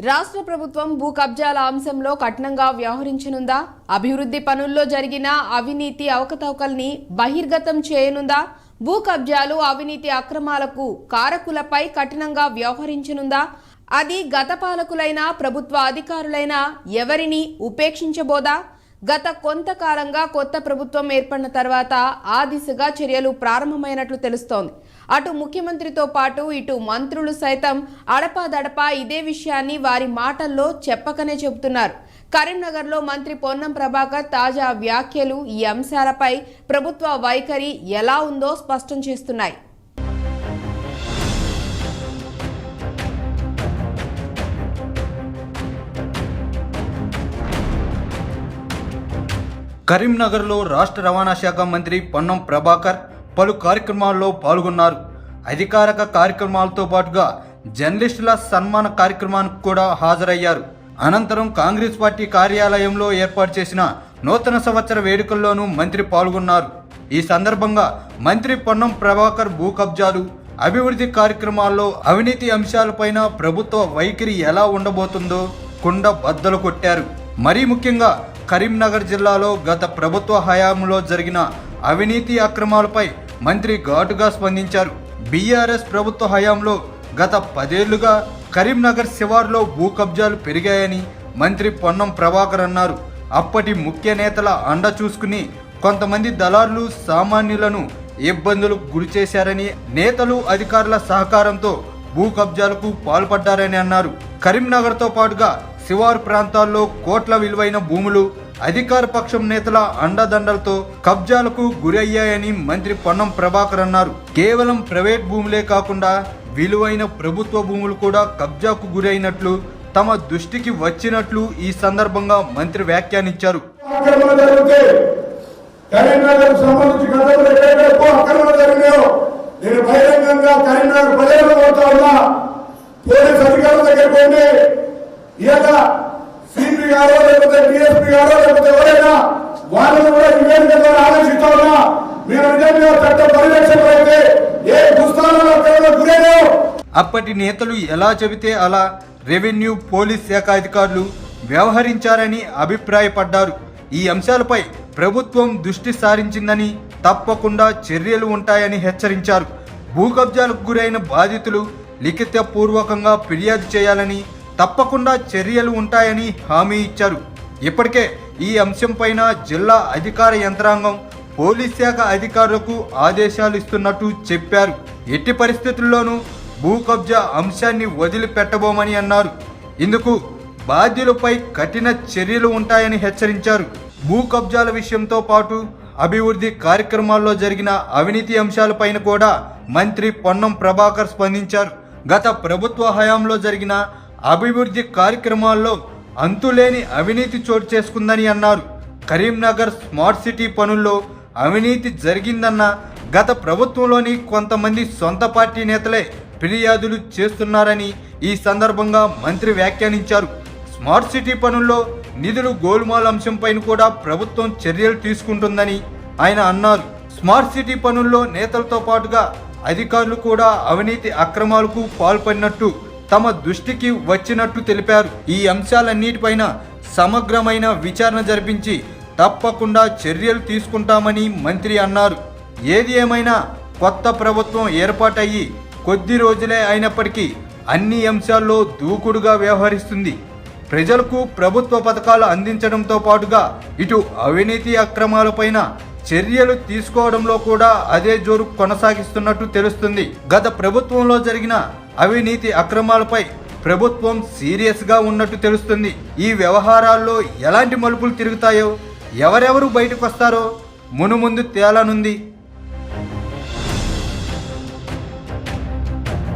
రాష్ట్ర ప్రభుత్వం భూ కబ్జాల అంశంలో కఠినంగా వ్యవహరించనుందా? అభివృద్ధి పనుల్లో జరిగిన అవినీతి అవకతవకల్ని బహిర్గతం చేయనుందా? భూ కబ్జాలు అవినీతి అక్రమాలకు కారకులపై కఠినంగా వ్యవహరించనుందా? అది గత పాలకులైనా ప్రభుత్వ అధికారులైనా ఎవరిని ఉపేక్షించబోదా? గత కొంతకాలంగా కొత్త ప్రభుత్వం ఏర్పడిన తర్వాత ఆ దిశగా చర్యలు ప్రారంభమైనట్లు తెలుస్తోంది. అటు ముఖ్యమంత్రితో పాటు ఇటు మంత్రులు సైతం అడపాదడపా ఇదే విషయాన్ని వారి మాటల్లో చెప్పకనే చెబుతున్నారు. కరీంనగర్లో మంత్రి పొన్నం ప్రభాకర్ తాజా వ్యాఖ్యలు ఈ అంశాలపై ప్రభుత్వ వైఖరి ఎలా ఉందో స్పష్టం చేస్తున్నాయి. కరీంనగర్లో రాష్ట్ర రవాణా శాఖ మంత్రి పొన్నం ప్రభాకర్ పలు కార్యక్రమాల్లో పాల్గొన్నారు. అధికారిక కార్యక్రమాలతో పాటుగా జర్నలిస్టుల సన్మాన కార్యక్రమానికి కూడా హాజరయ్యారు. అనంతరం కాంగ్రెస్ పార్టీ కార్యాలయంలో ఏర్పాటు చేసిన నూతన సంవత్సర వేడుకల్లోనూ మంత్రి పాల్గొన్నారు. ఈ సందర్భంగా మంత్రి పొన్నం ప్రభాకర్ భూ కబ్జాలు, అభివృద్ధి కార్యక్రమాల్లో అవినీతి అంశాలపైన ప్రభుత్వ వైఖరి ఎలా ఉండబోతుందో కుండ బద్దలు కొట్టారు. మరీ ముఖ్యంగా కరీంనగర్ జిల్లాలో గత ప్రభుత్వ హయాంలో జరిగిన అవినీతి అక్రమాలపై మంత్రి ఘాటుగా స్పందించారు. బీఆర్ఎస్ ప్రభుత్వ హయాంలో గత 10 ఏళ్లుగా కరీంనగర్ శివార్లో భూ కబ్జాలు పెరిగాయని మంత్రి పొన్నం ప్రభాకర్ అన్నారు. అప్పటి ముఖ్య నేతల అండ చూసుకుని కొంతమంది దళారులు సామాన్యులను ఇబ్బందులకు గురిచేశారని, నేతలు అధికారుల సహకారంతో భూ కబ్జాలకు పాల్పడ్డారని అన్నారు. కరీంనగర్తో పాటుగా శివారు ప్రాంతాల్లో కోట్ల విలువైన భూములు అధికార పక్షం నేతల అండదండలతో కబ్జాలకు గురయ్యాయని మంత్రి పొన్నం ప్రభాకర్ అన్నారు. కేవలం ప్రైవేట్ భూములే కాకుండా విలువైన ప్రభుత్వ భూములు కూడా కబ్జాకు గురైనట్లు తమ దృష్టికి వచ్చినట్లు ఈ సందర్భంగా మంత్రి వ్యాఖ్యానించారు. సిపి గారో లేకపోతే డిఎస్పీ గారో లేకపోతే ఎవరైనా వాళ్ళని కూడా నివేదిక ద్వారా ఆలోచిస్తా ఉన్నా. మీరు నిజంగా చట్ట పరిరక్షణ అయితే ఏ దుస్థానాలు గురైనా అప్పటి నేతలు ఎలా చెబితే అలా రెవెన్యూ, పోలీస్ శాఖ అధికారులు వ్యవహరించారని అభిప్రాయపడ్డారు. ఈ అంశాలపై ప్రభుత్వం దృష్టి సారించిందని, తప్పకుండా చర్యలు ఉంటాయని హెచ్చరించారు. భూ కబ్జాలకు గురైన బాధితులు లిఖితపూర్వకంగా ఫిర్యాదు చేయాలని, తప్పకుండా చర్యలు ఉంటాయని హామీ ఇచ్చారు. ఇప్పటికే ఈ అంశంపైన జిల్లా అధికార యంత్రాంగం, పోలీస్ శాఖ అధికారులకు ఆదేశాలు ఇస్తున్నట్టు చెప్పారు. ఎట్టి పరిస్థితుల్లోనూ భూ కబ్జా అంశాన్ని వదిలిపెట్టబోమని అన్నారు. ఇందుకు బాధ్యులపై కఠిన చర్యలు ఉంటాయని హెచ్చరించారు. భూ కబ్జాల విషయంతో పాటు అభివృద్ధి కార్యక్రమాల్లో జరిగిన అవినీతి అంశాలపైన కూడా మంత్రి పొన్నం ప్రభాకర్ స్పందించారు. గత ప్రభుత్వ హయాంలో జరిగిన అభివృద్ధి కార్యక్రమాల్లో అంతులేని అవినీతి చోటు చేసుకుందని అన్నారు. కరీంనగర్ స్మార్ట్ సిటీ పనుల్లో అవినీతి జరిగిందన్న గత ప్రభుత్వంలోని కొంతమంది సొంత పార్టీ నేతలే ఫిర్యాదులు చేస్తున్నారని ఈ సందర్భంగా మంత్రి వ్యాఖ్యానించారు. స్మార్ట్ సిటీ పనుల్లో నిధులు గోల్మాల్ అంశంపైన కూడా ప్రభుత్వం చర్యలు తీసుకుంటుందని ఆయన అన్నారు. స్మార్ట్ సిటీ పనుల్లో నేతలతో పాటుగా అధికారులు కూడా అవినీతి అక్రమాలకు పాల్పడినట్టు తమ దృష్టికి వచ్చినట్టు తెలిపారు. ఈ అంశాలన్నిటిపైన సమగ్రమైన విచారణ జరిపించి తప్పకుండా చర్యలు తీసుకుంటామని మంత్రి అన్నారు. ఏది ఏమైనా కొత్త ప్రభుత్వం ఏర్పాటయ్యి కొద్ది రోజులే అయినప్పటికీ అన్ని అంశాల్లో దూకుడుగా వ్యవహరిస్తుంది. ప్రజలకు ప్రభుత్వ పథకాలు అందించడంతో పాటుగా ఇటు అవినీతి అక్రమాలపైన చర్యలు తీసుకోవడంలో కూడా అదే జోరు కొనసాగిస్తున్నట్టు తెలుస్తుంది. గత ప్రభుత్వంలో జరిగిన అవినీతి అక్రమాలపై ప్రభుత్వం సీరియస్గా ఉన్నట్టు తెలుస్తుంది. ఈ వ్యవహారాల్లో ఎలాంటి మలుపులు తిరుగుతాయో, ఎవరెవరు బయటకు వస్తారో మునుముందు తేలనుంది.